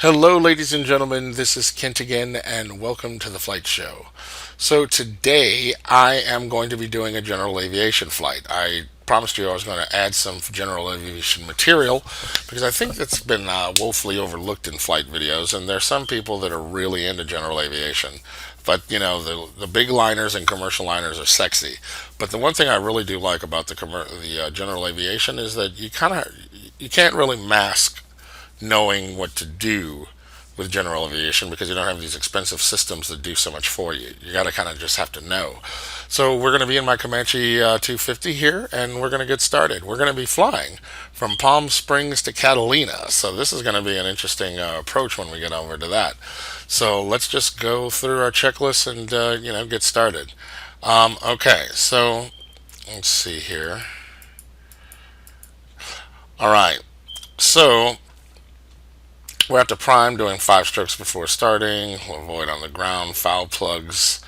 Hello, ladies and gentlemen. This is Kent again, and welcome to the flight show. So, today I am going to be doing a general aviation flight. I promised you I was going to add some general aviation material because I think that's been woefully overlooked in flight videos, and there's some people that are really into general aviation. But the big liners and commercial liners are sexy. But the one thing I really do like about the general aviation is that you can't really mask knowing what to do with general aviation because you don't have these expensive systems that do so much for you. You got to kind of just have to know. So we're going to be in my Comanche 250 here, and we're going to get started. We're going to be flying from Palm Springs to Catalina. So this is going to be an interesting approach when we get over to that. So let's just go through our checklist and get started. Okay, so let's see here. All right, so we're at the prime doing 5 strokes before starting. We'll avoid on the ground, foul plugs,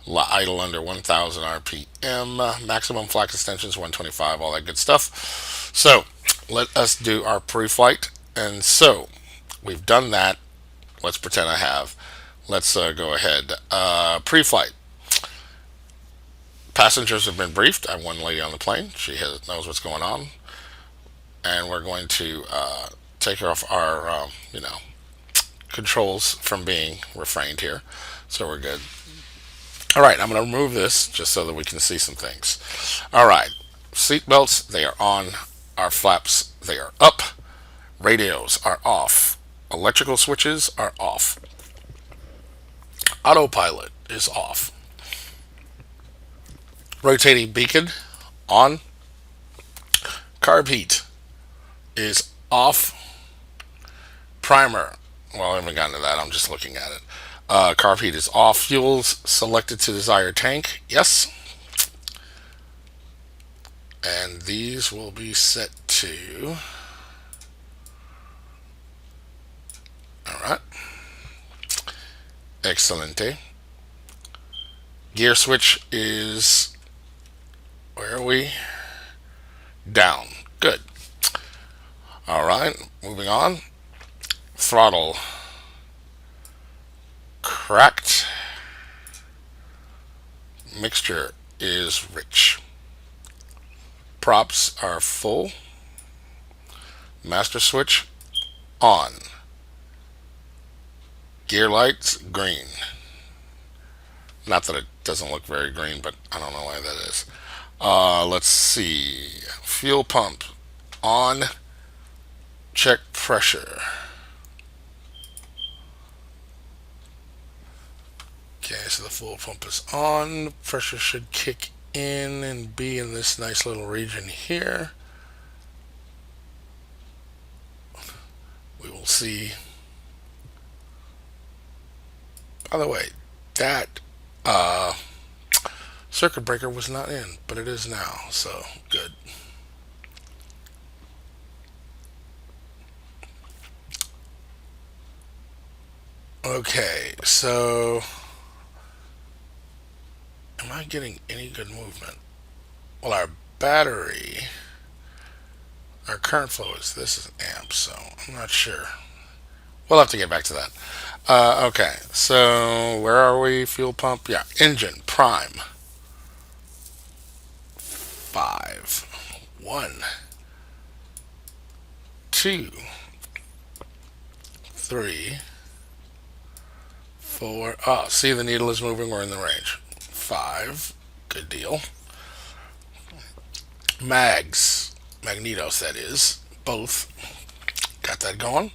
idle under 1000 RPM, maximum flight extensions 125, all that good stuff. So let us do our pre-flight. And so we've done that. Let's pretend I have. Let's go ahead. Pre-flight. Passengers have been briefed. I have one lady on the plane. She knows what's going on. And we're going to take off our, controls from being refrained here. So we're good. All right, I'm going to remove this just so that we can see some things. All right, seat belts, they are on. Our flaps, they are up. Radios are off. Electrical switches are off. Autopilot is off. Rotating beacon on. Carb heat is off. Primer, well, I haven't gotten to that. I'm just looking at it. Carb heat is off. Fuels selected to desired tank. Yes. And these will be set to. All right. Excelente. Gear switch is. Where are we? Down. Good. All right. Moving on. Throttle cracked. Mixture is rich. Props are full. Master switch on. Gear lights green. Not that it doesn't look very green, but I don't know why that is. Let's see. Fuel pump on. Check pressure. Okay, so the fuel pump is on. Pressure should kick in and be in this nice little region here. We will see. By the way, that circuit breaker was not in, but it is now, so good. Okay, so am I getting any good movement? Well, our current flow this is amp, so I'm not sure. We'll have to get back to that. Okay, so where are we? Fuel pump, yeah. Engine prime. 5, 1, 2, 3, 4. Oh, see, the needle is moving. We're in the range. 5, good deal. Magnetos, that is, both. Got that going.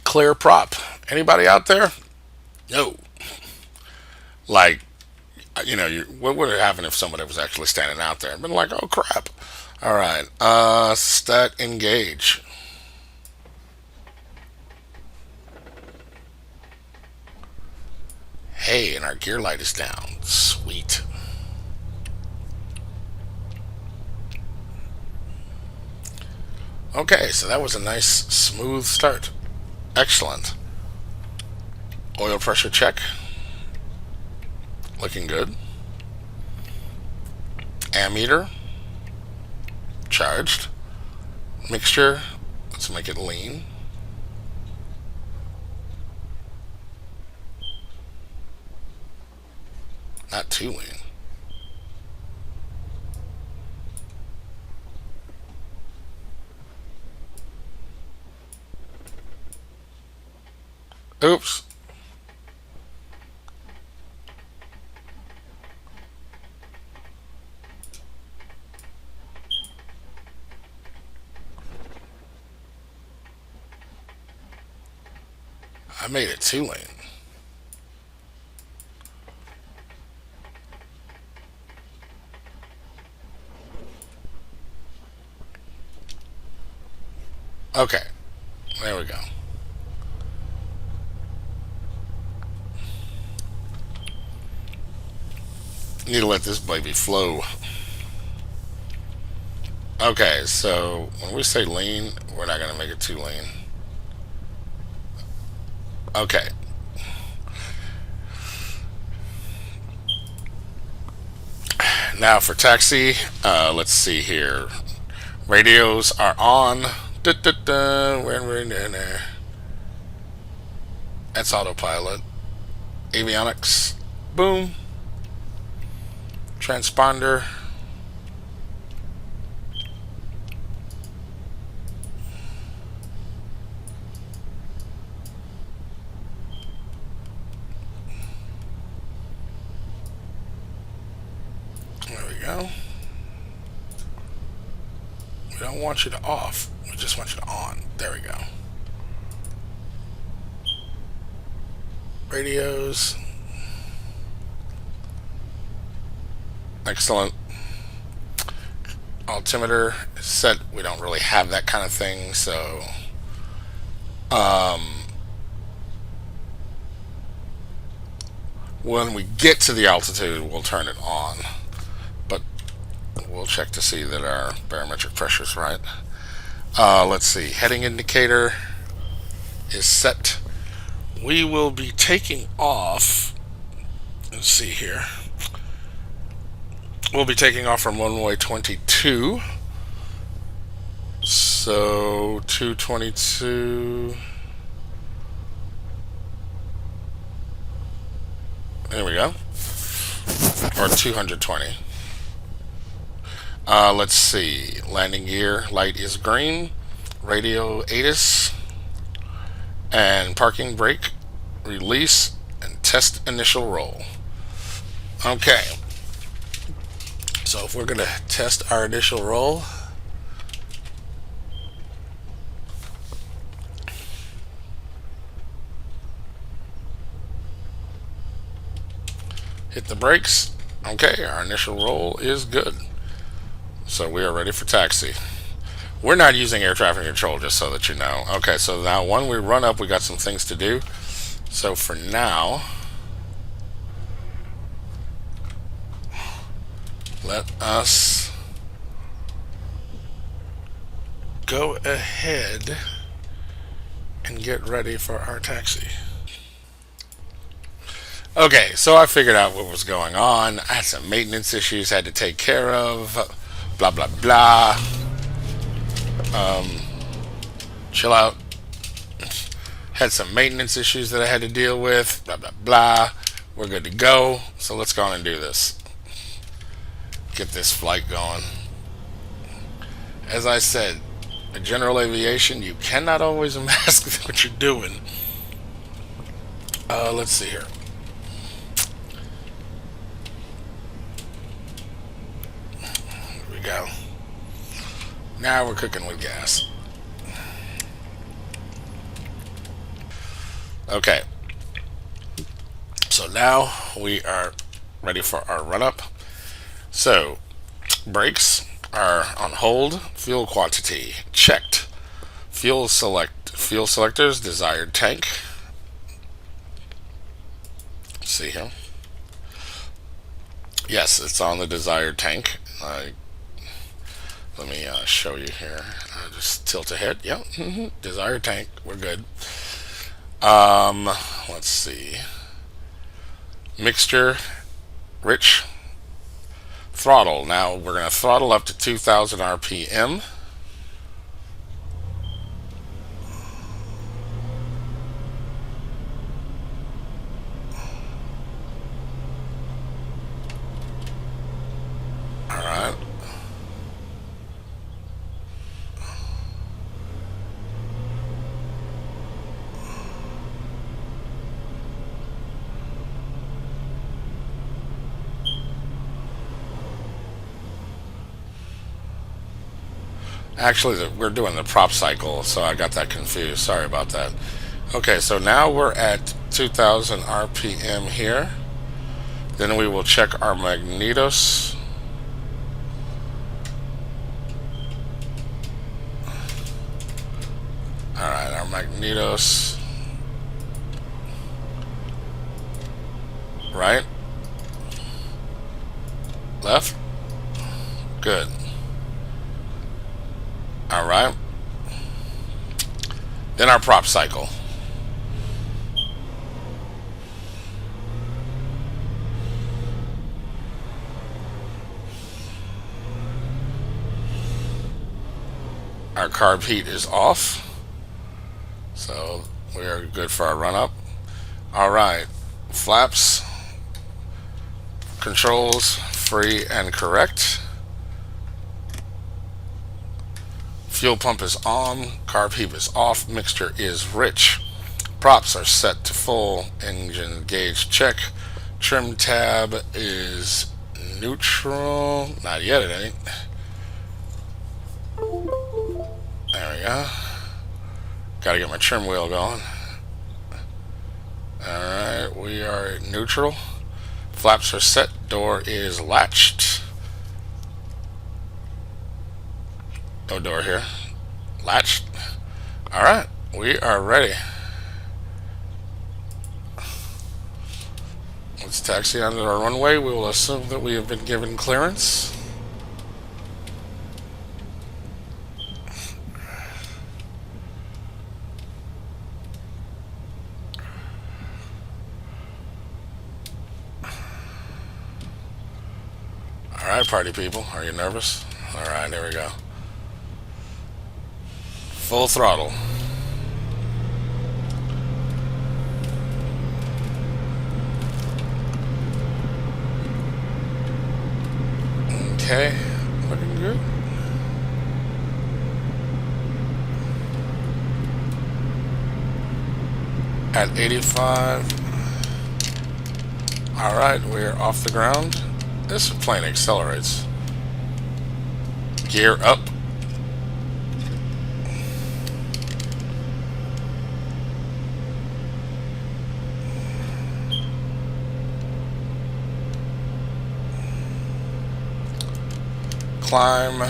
Clear prop. Anybody out there? No. Like, what would have happened if somebody was actually standing out there? I'd been like, oh crap. All right. Stat engage. Hey, and our gear light is down. Sweet. Okay, so that was a nice smooth start. Excellent. Oil pressure check. Looking good. Ammeter. Charged. Mixture. Let's make it lean. Not too lean. Oops. I made it too lean. Okay. There we go. Need to let this baby flow. Okay, so when we say lean, we're not going to make it too lean. Okay. Now for taxi, let's see here. Radios are on. We're in there. That's autopilot. Avionics. Boom. Transponder. There we go. We don't want you to off. We just want you to on. There we go. Radios. Excellent. Altimeter is set. We don't really have that kind of thing, so when we get to the altitude, we'll turn it on. But we'll check to see that our barometric pressure is right. Let's see. Heading indicator is set. We will be taking off. Let's see here. We'll be taking off from runway 22. So 222. There we go. Or 220. Let's see. Landing gear light is green. Radio ATIS. And parking brake. Release. And test initial roll. Okay. So if we're going to test our initial roll. Hit the brakes. Okay, our initial roll is good. So we are ready for taxi. We're not using air traffic control, just so that you know. Okay, so now when we run up, we got some things to do. So for now, let us go ahead and get ready for our taxi. Okay, so I figured out what was going on. I had some maintenance issues I had to take care of. Blah, blah, blah. Chill out. Had some maintenance issues that I had to deal with. Blah, blah, blah. We're good to go. So let's go on and do this. Get this flight going. As I said, in general aviation, you cannot always mask what you're doing. Let's see here. Go. Now we're cooking with gas. Okay. So now we are ready for our run up. So brakes are on hold. Fuel quantity checked. Fuel selectors desired tank. Let's see here. Yes, it's on the desired tank. Let me show you here. Just tilt ahead. Yep. Desired tank. We're good. Let's see. Mixture. Rich. Throttle. Now we're going to throttle up to 2,000 RPM. Actually, we're doing the prop cycle, so I got that confused. Sorry about that. Okay, so now we're at 2000 RPM here. Then we will check our magnetos. Alright, our magnetos. Right? Left? Good. Alright. Then our prop cycle. Our carb heat is off. So we are good for our run up. Alright. Flaps. Controls. Free and correct. Fuel pump is on, carb heat is off, mixture is rich. Props are set to full, engine gauge check. Trim tab is neutral. Not yet, it ain't. There we go. Gotta get my trim wheel going. Alright, we are at neutral. Flaps are set, door is latched. No door here. Latched. Alright, we are ready. Let's taxi onto our runway. We will assume that we have been given clearance. Alright, party people. Are you nervous? Alright, here we go. Full throttle. Okay, looking good. At 85. Alright, we're off the ground. This plane accelerates. Gear up. Climb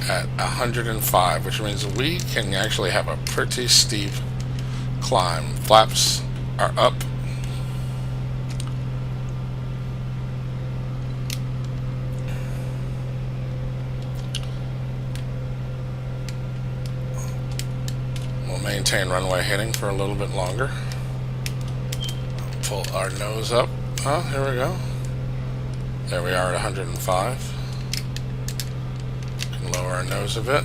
at 105, which means we can actually have a pretty steep climb. Flaps are up. We'll maintain runway heading for a little bit longer. Pull our nose up. Oh, here we go. There we are at 105. Can lower our nose a bit.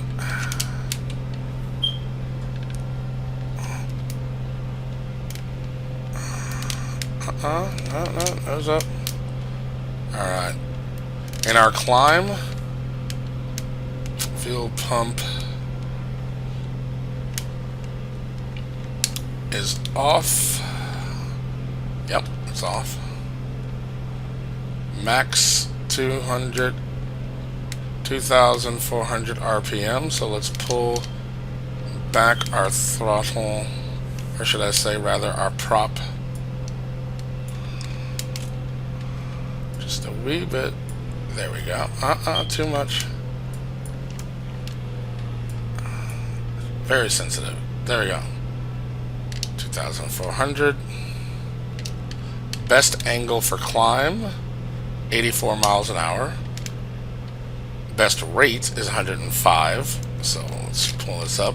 No, nose up. Alright. In our climb, fuel pump is off. Yep, it's off. Max 2,400 RPM. So let's pull back our throttle, or should I say rather our prop, just a wee bit. There we go. Too much. Very sensitive. There we go. 2,400. Best angle for climb, 84 miles an hour. Best rate is 105. So let's pull this up.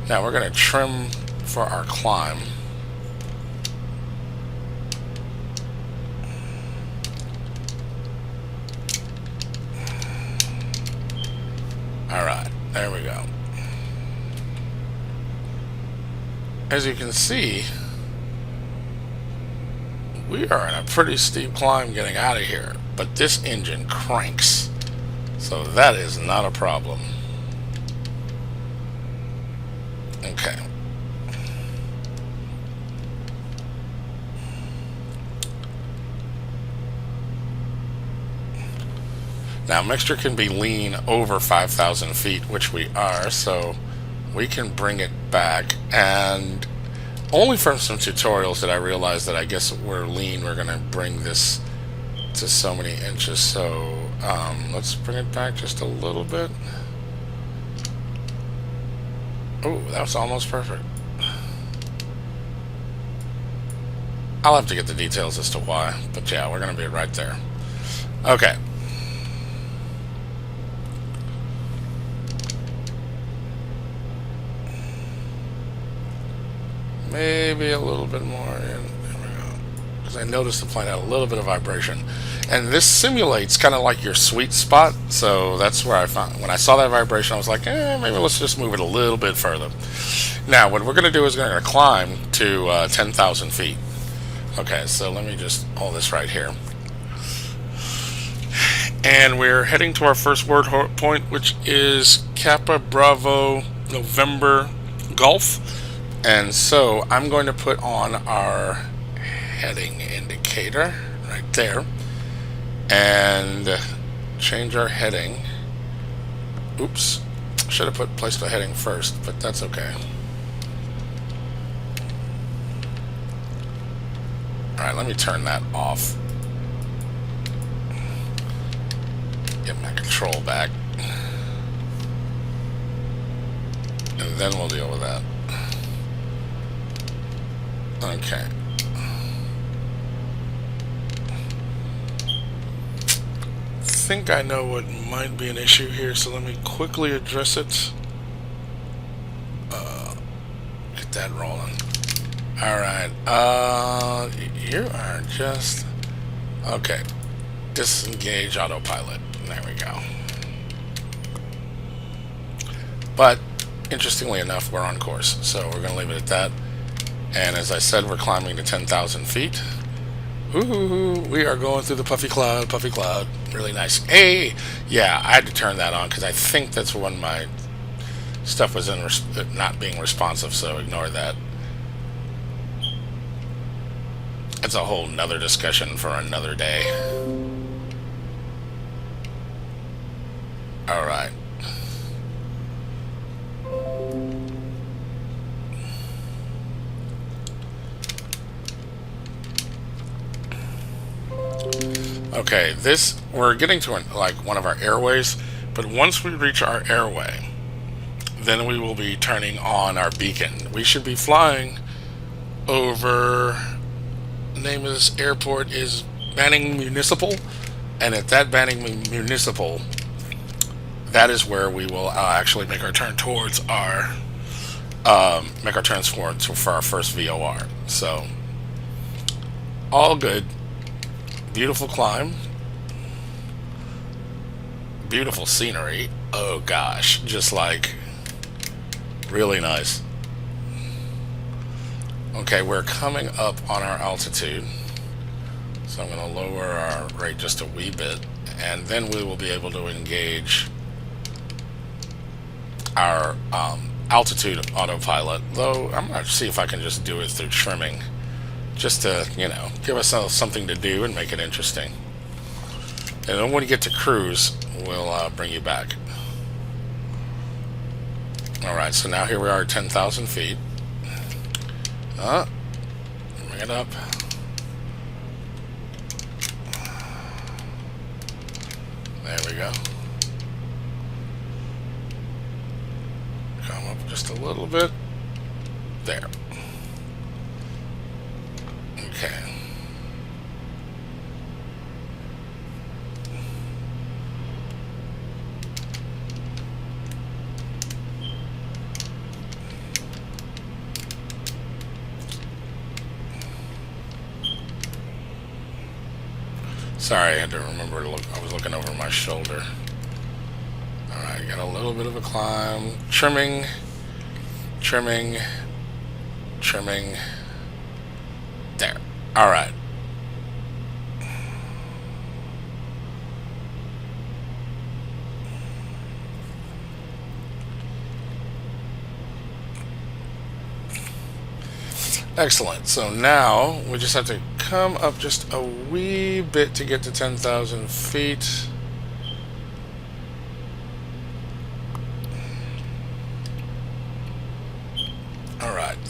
Now we're going to trim for our climb. Alright, there we go. As you can see, we are in a pretty steep climb getting out of here, but this engine cranks, so that is not a problem. Okay. Now, mixture can be lean over 5,000 feet, which we are, so we can bring it back. And only from some tutorials did I realize that I guess we're lean. We're going to bring this to so many inches. So let's bring it back just a little bit. Oh, that was almost perfect. I'll have to get the details as to why, but yeah, we're going to be right there. Okay. Maybe a little bit more in. There we go. Because I noticed the plane had a little bit of vibration. And this simulates kind of like your sweet spot, so that's where I found, when I saw that vibration, I was like, maybe let's just move it a little bit further. Now, what we're going to do is we're going to climb to 10,000 feet. Okay, so let me just hold this right here. And we're heading to our first word point, which is Kappa Bravo November Golf. And so I'm going to put on our heading indicator right there and change our heading. Oops, should have placed the heading first, but that's okay. Alright, let me turn that off. Get my control back. And then we'll deal with that. Okay. I think I know what might be an issue here, so let me quickly address it. Get that rolling. Alright, you are just... Okay. Disengage autopilot. There we go. But, interestingly enough, we're on course, so we're going to leave it at that. And as I said, we're climbing to 10,000 feet. Ooh, we are going through the puffy cloud, really nice. Hey, yeah, I had to turn that on because I think that's when my stuff was not being responsive, so ignore that. That's a whole nother discussion for another day. Alright. Okay, we're getting to like one of our airways, but once we reach our airway, then we will be turning on our beacon. We should be flying over, the name of this airport is Banning Municipal, and at that Banning Municipal, that is where we will actually make our turn towards our, for our first VOR. So, all good. Beautiful climb. Beautiful scenery. Oh gosh, just like really nice. Okay, we're coming up on our altitude, so I'm going to lower our rate just a wee bit, and then we will be able to engage our altitude autopilot, though I'm going to see if I can just do it through trimming, just to, you know, give us something to do and make it interesting. And then when we get to cruise, we'll bring you back. Alright, so now here we are at 10,000 feet. Bring it up. There we go. Come up just a little bit. There. Okay. Sorry, I had to remember to look. I was looking over my shoulder. Alright, got a little bit of a climb. Trimming. Trimming. Trimming. There. Alright. Excellent. So now we just have to come up just a wee bit to get to 10,000 feet.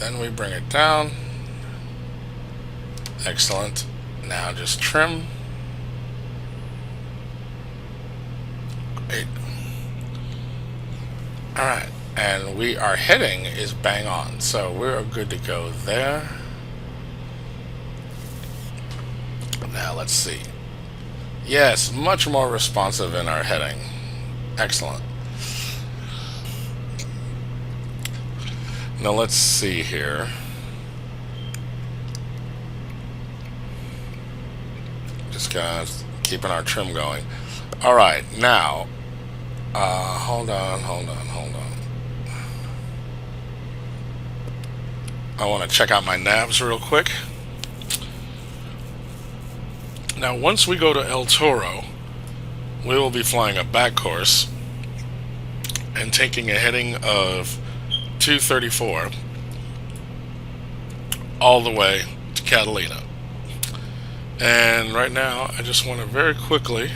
Then we bring it down. Excellent. Now just trim. Great. Alright, and our heading is bang on, so we're good to go there. Now let's see. Yes, much more responsive in our heading. Excellent. Now let's see here. Just kind of keeping our trim going. Alright, now, hold on. I want to check out my navs real quick. Now, once we go to El Toro, we will be flying a back course and taking a heading of 234 all the way to Catalina. And right now, I just want to very quickly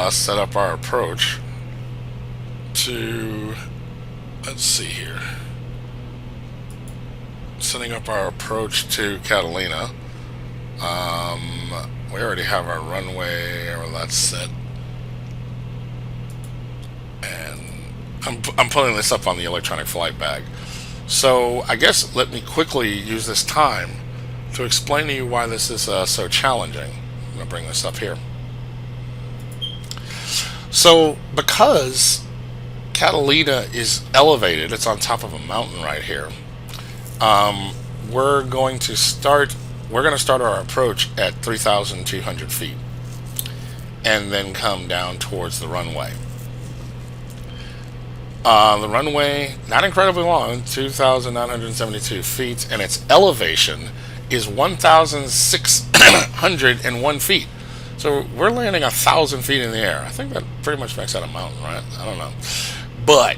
set up our approach to, let's see here, setting up our approach to Catalina. We already have our runway, or that's set, and I'm pulling this up on the electronic flight bag. So I guess let me quickly use this time to explain to you why this is so challenging. I'm going to bring this up here. So because Catalina is elevated, it's on top of a mountain right here, we're going to start our approach at 3,200 feet and then come down towards the runway. The runway, not incredibly long, 2,972 feet, and its elevation is 1,601 feet. So we're landing 1,000 feet in the air. I think that pretty much makes that a mountain, right? I don't know. But,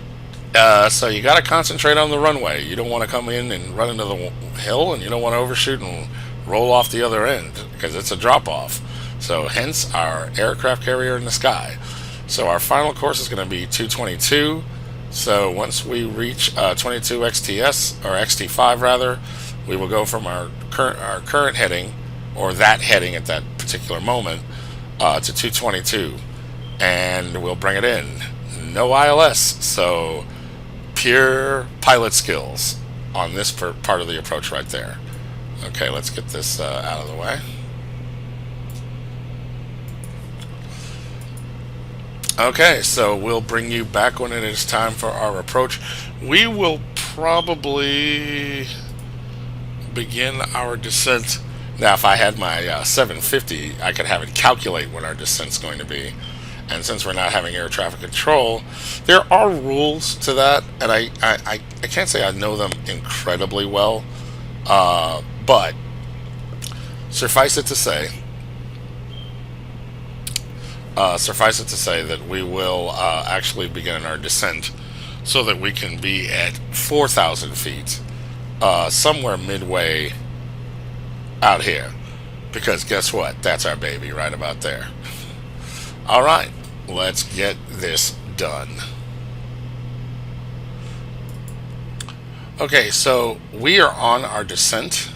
so you got to concentrate on the runway. You don't want to come in and run into the hill, and you don't want to overshoot and roll off the other end, because it's a drop-off. So hence our aircraft carrier in the sky. So our final course is going to be 222. So once we reach 22 XTS, or XT5 rather, we will go from our current heading, or that heading at that particular moment, to 222, and we'll bring it in. No ILS, so pure pilot skills on this part of the approach right there. Okay, let's get this out of the way. Okay, so we'll bring you back when it is time for our approach. We will probably begin our descent. Now, if I had my 750, I could have it calculate what our descent's going to be. And since we're not having air traffic control, there are rules to that, and I can't say I know them incredibly well, but suffice it to say that we will actually begin our descent so that we can be at 4,000 feet, somewhere midway out here, because guess what? That's our baby right about there. Alright, let's get this done. Okay, so we are on our descent,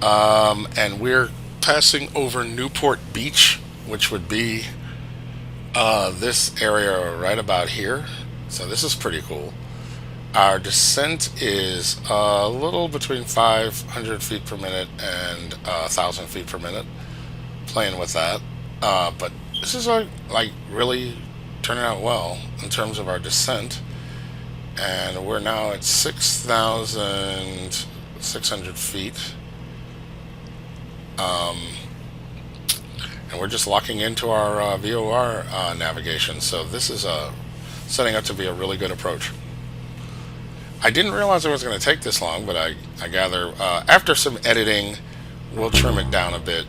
and we're passing over Newport Beach, which would be this area right about here. So this is pretty cool. Our descent is a little between 500 feet per minute and 1,000 feet per minute, playing with that, but this is like really turning out well in terms of our descent, and we're now at 6,600 feet, and we're just locking into our VOR navigation. So this is setting up to be a really good approach. I didn't realize it was going to take this long, but I gather after some editing, we'll trim it down a bit.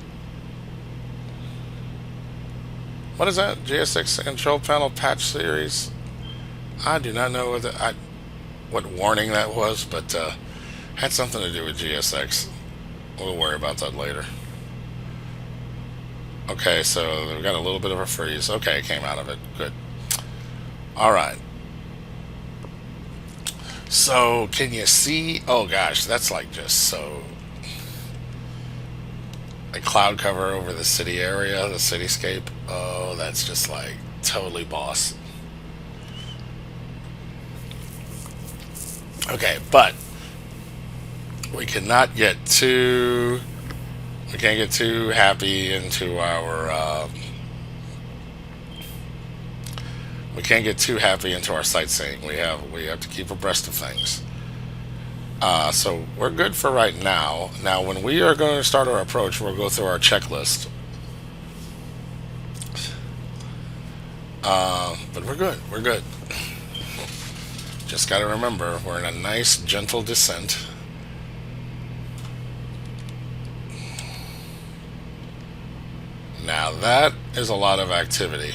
What is that? GSX control panel patch series? I do not know what warning that was, but had something to do with GSX. We'll worry about that later. Okay, so we've got a little bit of a freeze. Okay, it came out of it. Good. Alright. So, can you see? Oh gosh, that's like just so. A cloud cover over the city area, the cityscape. Oh, that's just like totally boss. Okay, but we cannot get too. We can't get too happy into our. We can't get too happy into our sightseeing. We have to keep abreast of things. So we're good for right now. Now, when we are going to start our approach, we'll go through our checklist. But we're good. We're good. Just got to remember, we're in a nice, gentle descent. Now, that is a lot of activity.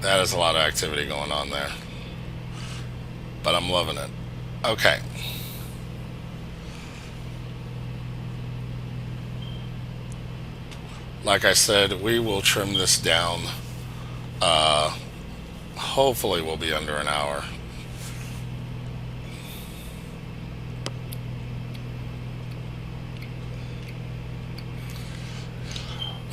That is a lot of activity going on there. But I'm loving it. Okay. Like I said, we will trim this down. Hopefully, we'll be under an hour.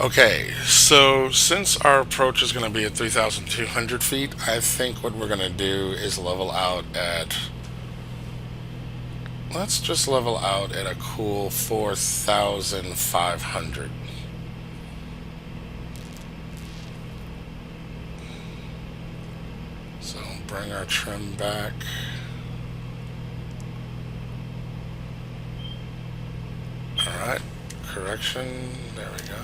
Okay, so since our approach is going to be at 3,200 feet, I think what we're going to do is level out at. Let's just level out at a cool 4,500. So bring our trim back. Alright, correction. There we go.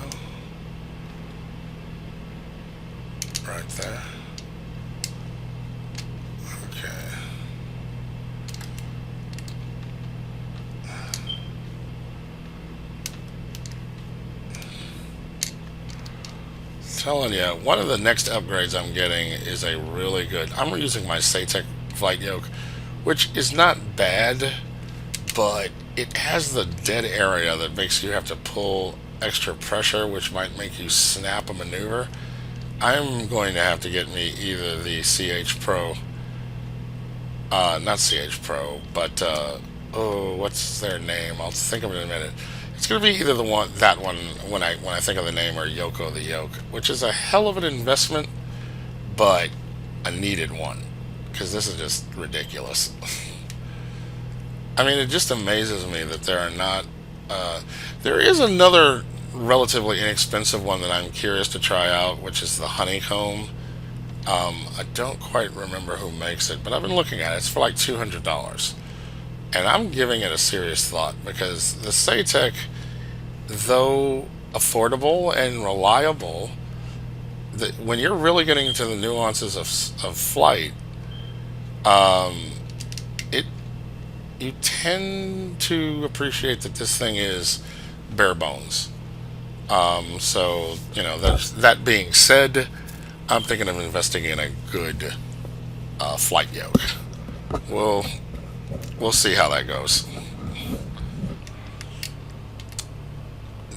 Right there. Okay. Telling you, one of the next upgrades I'm getting is a really good. I'm using my Satec flight yoke, which is not bad, but it has the dead area that makes you have to pull extra pressure, which might make you snap a maneuver. I'm going to have to get me either the CH Pro, not CH Pro, but oh, what's their name? I'll think of it in a minute. It's going to be either that one when I think of the name, or Yoko the Yoke, which is a hell of an investment, but a needed one, because this is just ridiculous. I mean, it just amazes me that there are not. There is another relatively inexpensive one that I'm curious to try out, which is the honeycomb. I don't quite remember who makes it, but I've been looking at it. It's for like $200, and I'm giving it a serious thought, because the Satec, though affordable and reliable, when you're really getting into the nuances of flight, it you tend to appreciate that this thing is bare bones. So, that being said, I'm thinking of investing in a good flight yoke. We'll we'll see how that goes.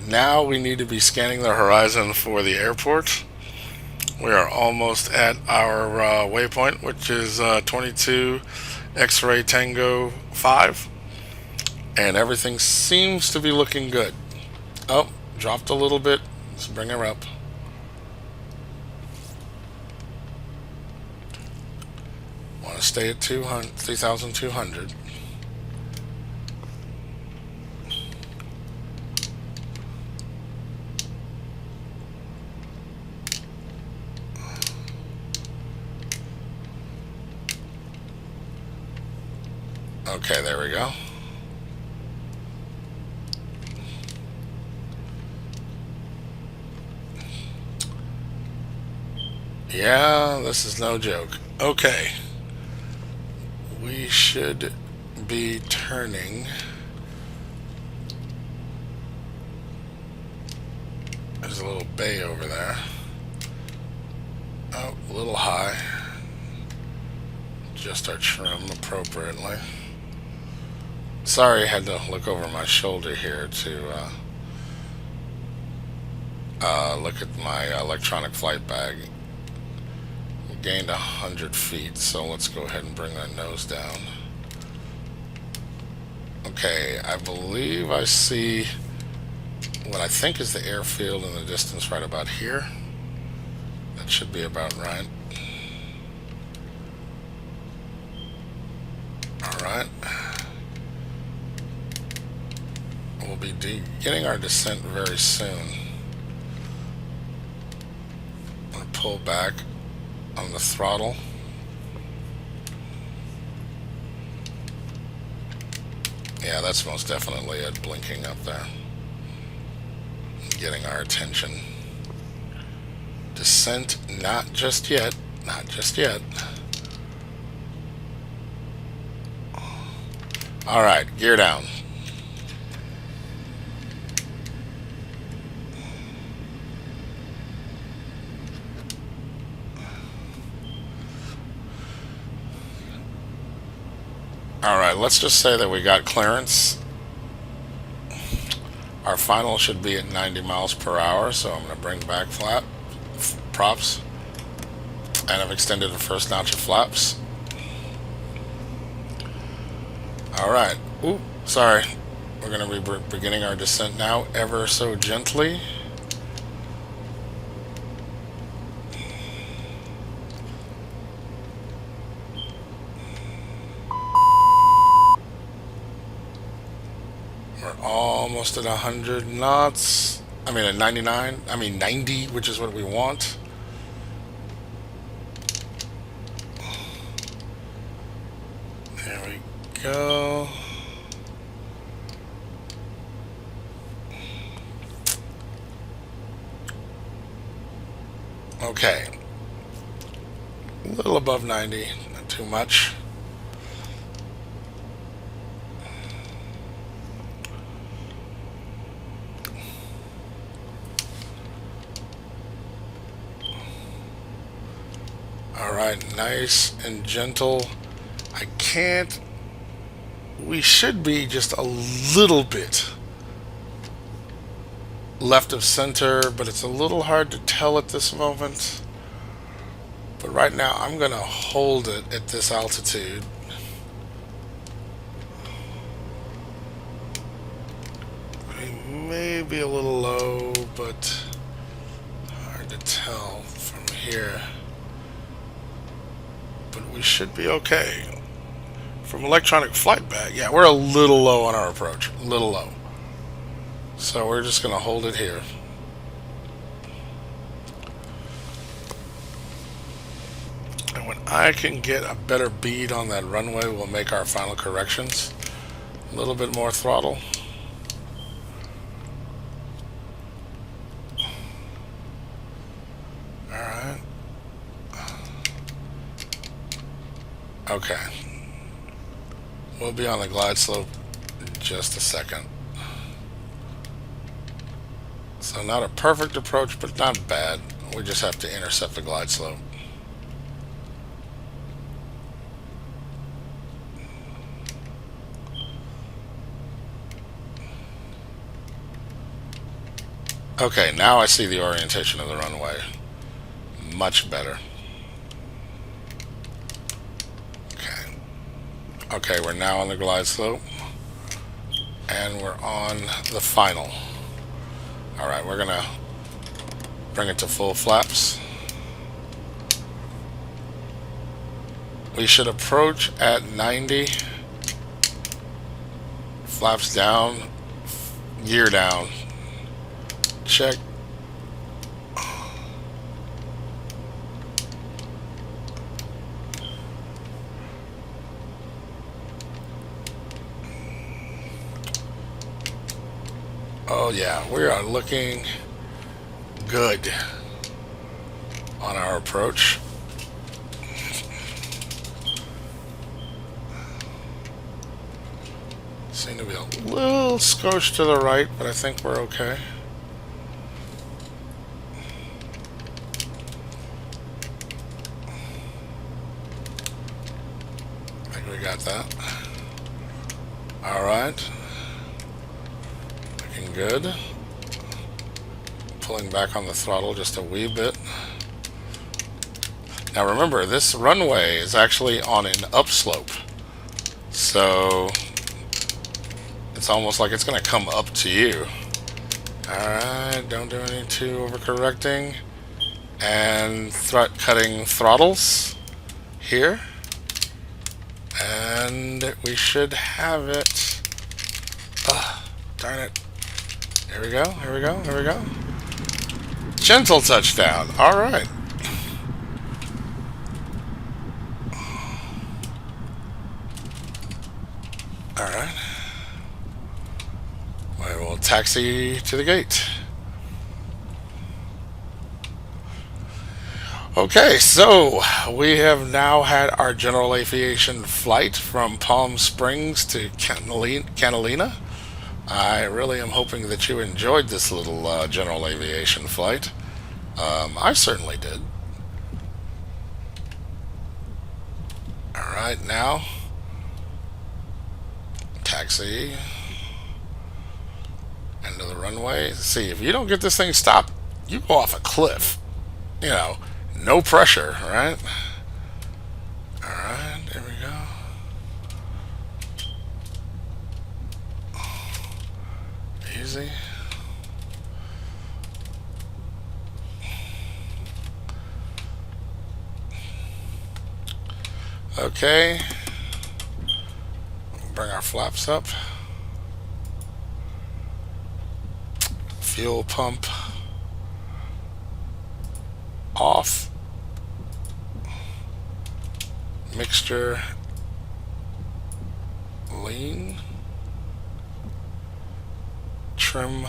Now we need to be scanning the horizon for the airport. We are almost at our waypoint, which is 22 X-Ray Tango 5, and everything seems to be looking good. Oh, dropped a little bit. Let's bring her up. Want to stay at 3,200. Okay, there we go. Yeah, this is no joke. Okay. We should be turning. There's a little bay over there. Oh, a little high. Adjust our trim appropriately. Sorry, I had to look over my shoulder here to look at my electronic flight bag. gained 100 feet, so let's go ahead and bring that nose down. Okay, I believe I see what I think is the airfield in the distance right about here. That should be about right. Alright. We'll be beginning our descent very soon. I'm going to pull back on the throttle. Yeah, that's most definitely it blinking up there. Getting our attention. Descent, not just yet. Not just yet. Alright, gear down. Alright, let's just say that we got clearance. Our final should be at 90 miles per hour, so I'm going to bring back props. And I've extended the first notch of flaps. Alright. Ooh, sorry. We're going to be beginning our descent now, ever so gently. We're almost at 100 knots. I mean at 99. I mean 90, which is what we want. There we go. Okay. A little above 90, not too much. Alright, nice and gentle. I can't. We should be just a little bit left of center, but it's a little hard to tell at this moment. But right now I'm going to hold it at this altitude. We may be a little low, but hard to tell from here. But we should be okay. From electronic flight bag, yeah, we're a little low on our approach. A little low. So we're just going to hold it here. And when I can get a better bead on that runway, we'll make our final corrections. A little bit more throttle. Alright. Okay. We'll be on the glide slope in just a second. So not a perfect approach, but not bad. We just have to intercept the glide slope. Okay, now I see the orientation of the runway. Much better. Okay, we're now on the glide slope. And we're on the final. Alright, we're going to bring it to full flaps. We should approach at 90. Flaps down. Gear down. Check. Oh yeah, we are looking good on our approach. Seem to be a little skosh to the right, but I think we're okay. I think we got that. Alright. Looking good. Pulling back on the throttle just a wee bit. Now remember, this runway is actually on an upslope, so it's almost like it's going to come up to you. Alright, don't do any too overcorrecting. And cutting throttles here. And we should have it. Ugh, darn it. Here we go, here we go, here we go. Gentle touchdown. Alright. Alright. We will taxi to the gate. Okay, so we have now had our general aviation flight from Palm Springs to Catalina. I really am hoping that you enjoyed this little general aviation flight. I certainly did. Alright, now taxi into the runway. See, if you don't get this thing stopped, you go off a cliff. You know, no pressure, right? Alright, there we go. Easy. Okay. Bring our flaps up. Fuel pump off. Mixture lean. Trim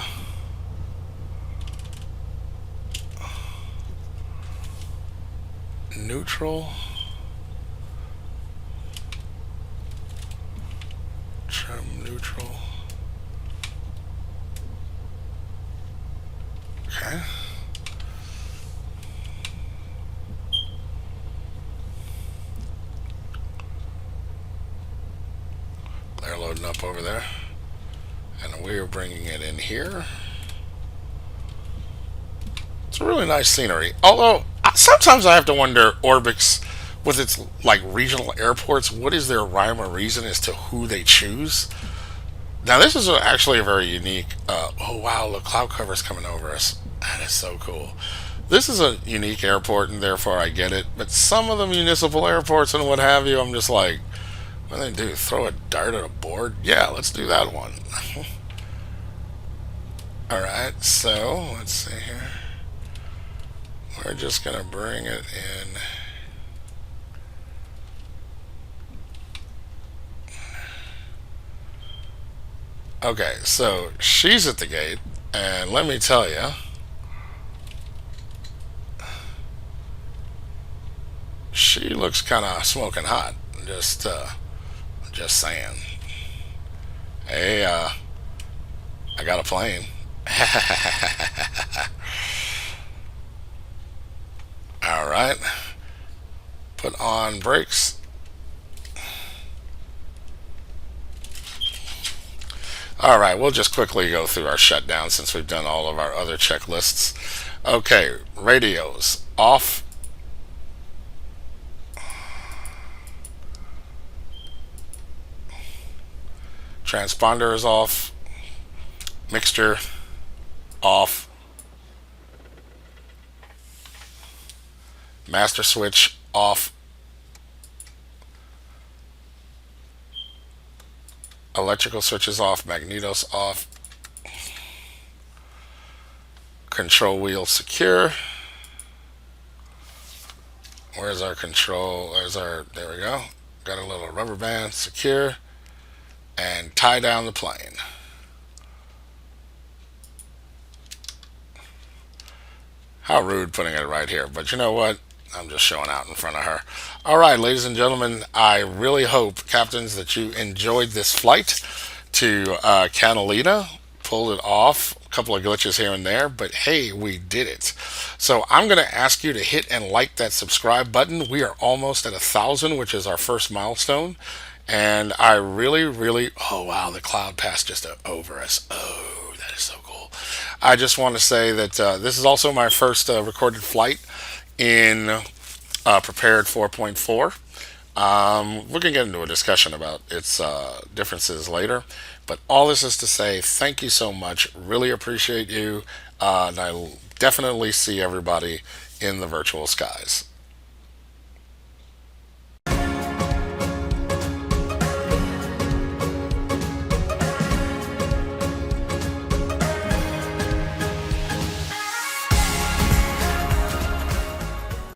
neutral. Trim neutral. Okay. They're loading up over there. And we are bringing it in here. It's a really nice scenery. Although, sometimes I have to wonder, Orbx, with its like regional airports, what is their rhyme or reason as to who they choose? Now, this is actually a very unique... oh, wow, the cloud cover is coming over us. That is so cool. This is a unique airport, and therefore I get it. But some of the municipal airports and what have you, I'm just like, what do they do? Throw a dart at a board? Yeah, let's do that one. Alright, so, let's see here. We're just going to bring it in. Okay, so she's at the gate, and let me tell you, she looks kind of smoking hot. Just saying. Hey, I got a plane. All right. Put on brakes. All right, we'll just quickly go through our shutdown since we've done all of our other checklists. Okay, radios off. Transponder is off. Mixture off. Master switch off. Electrical switches off. Magnetos off. Control wheel secure. Where's our control? There's our, there we go. Got a little rubber band, secure. And tie down the plane. How rude putting it right here, but you know what? I'm just showing out in front of her. All right, ladies and gentlemen, I really hope, captains, that you enjoyed this flight to Catalina. Pulled it off. A couple of glitches here and there, but hey, we did it. So I'm going to ask you to hit and like that subscribe button. We are almost at 1,000, which is our first milestone. And I really, oh wow, the cloud passed just over us. Oh, that is so cool. I just want to say that this is also my first recorded flight in Prepared 4.4. We can get into a discussion about its differences later, but all this is to say thank you so much. Really appreciate you, and I will definitely see everybody in the virtual skies.